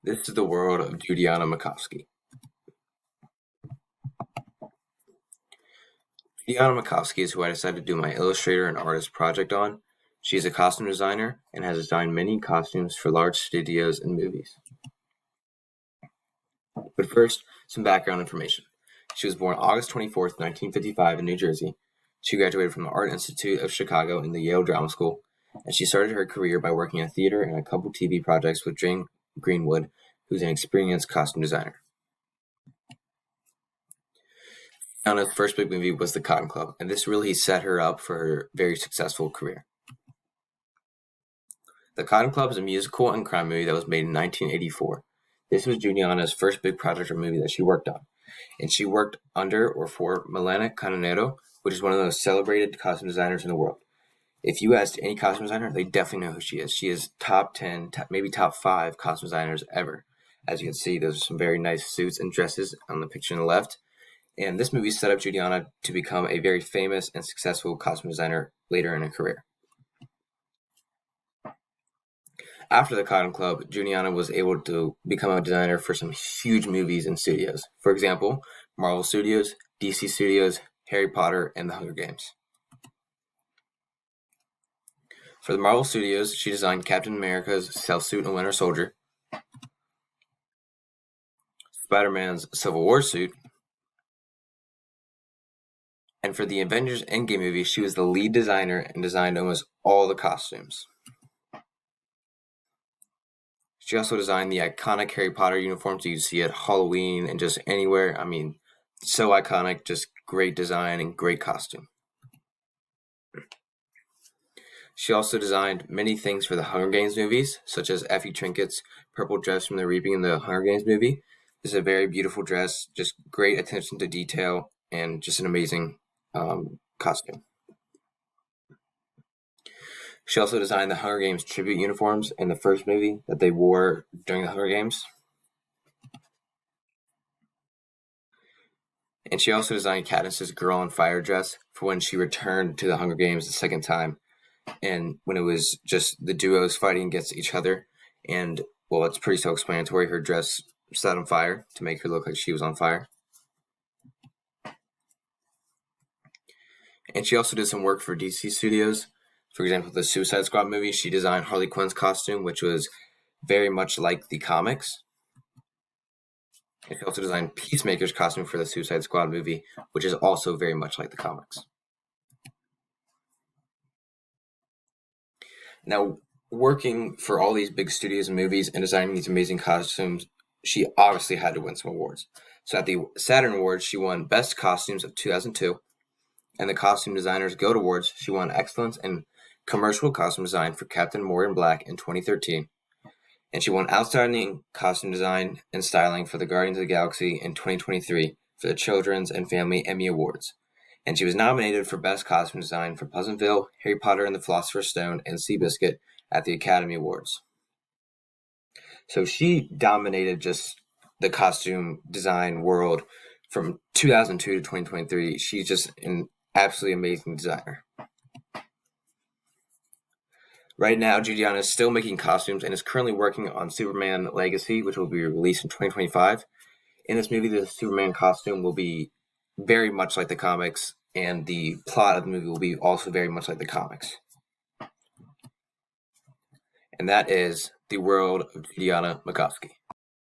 This is the world of Judianna Makovsky. Judianna Makovsky is who I decided to do my illustrator and artist project on. She is a costume designer and has designed many costumes for large studios and movies. But first, some background information. She was born August 24th, 1955 in New Jersey. She graduated from the Art Institute of Chicago and the Yale Drama School, and she started her career by working in theater and a couple TV projects with Jane Greenwood, who's an experienced costume designer. Anna's first big movie was The Cotton Club, and this really set her up for her very successful career. The Cotton Club is a musical and crime movie that was made in 1984. This was Judianna's first big project or movie that she worked on, and she worked under or for Milena Canonero, which is one of the most celebrated costume designers in the world. If you ask any costume designer, they definitely know who she is. She is top 10, maybe top 5 costume designers ever. As you can see, those are some very nice suits and dresses on the picture on the left. And this movie set up Judianna to become a very famous and successful costume designer later in her career. After The Cotton Club, Judianna was able to become a designer for some huge movies and studios. For example, Marvel Studios, DC Studios, Harry Potter, and The Hunger Games. For the Marvel Studios, she designed Captain America's stealth suit and Winter Soldier, Spider-Man's Civil War suit, and for the Avengers Endgame movie, she was the lead designer and designed almost all the costumes. She also designed the iconic Harry Potter uniforms you see at Halloween and just anywhere. I mean, so iconic, just great design and great costume. She also designed many things for the Hunger Games movies, such as Effie Trinket's purple dress from the Reaping in the Hunger Games movie. This is a very beautiful dress, just great attention to detail, and just an amazing costume. She also designed the Hunger Games tribute uniforms in the first movie that they wore during the Hunger Games. And she also designed Katniss's Girl on Fire dress for when she returned to the Hunger Games the second time, and when it was just the duos fighting against each other. And, well, it's pretty self-explanatory. Her dress set on fire to make her look like she was on fire. And she also did some work for DC Studios. For example, the Suicide Squad movie, she designed Harley Quinn's costume, which was very much like the comics. And she also designed Peacemaker's costume for the Suicide Squad movie, which is also very much like the comics. Now, working for all these big studios and movies and designing these amazing costumes, she obviously had to win some awards. So at the Saturn Awards, she won Best Costumes of 2002. And the Costume Designers Guild Awards, she won Excellence in Commercial Costume Design for Captain Morgan Black in 2013. And she won Outstanding Costume Design and Styling for the Guardians of the Galaxy in 2023 for the Children's and Family Emmy Awards. And she was nominated for Best Costume Design for Pleasantville, Harry Potter and the Philosopher's Stone, and Seabiscuit at the Academy Awards. So she dominated just the costume design world from 2002 to 2023. She's just an absolutely amazing designer. Right now, Judianna is still making costumes and is currently working on Superman Legacy, which will be released in 2025. In this movie, the Superman costume will be very much like the comics, and the plot of the movie will be also very much like the comics. And that is the world of Judianna Makovsky.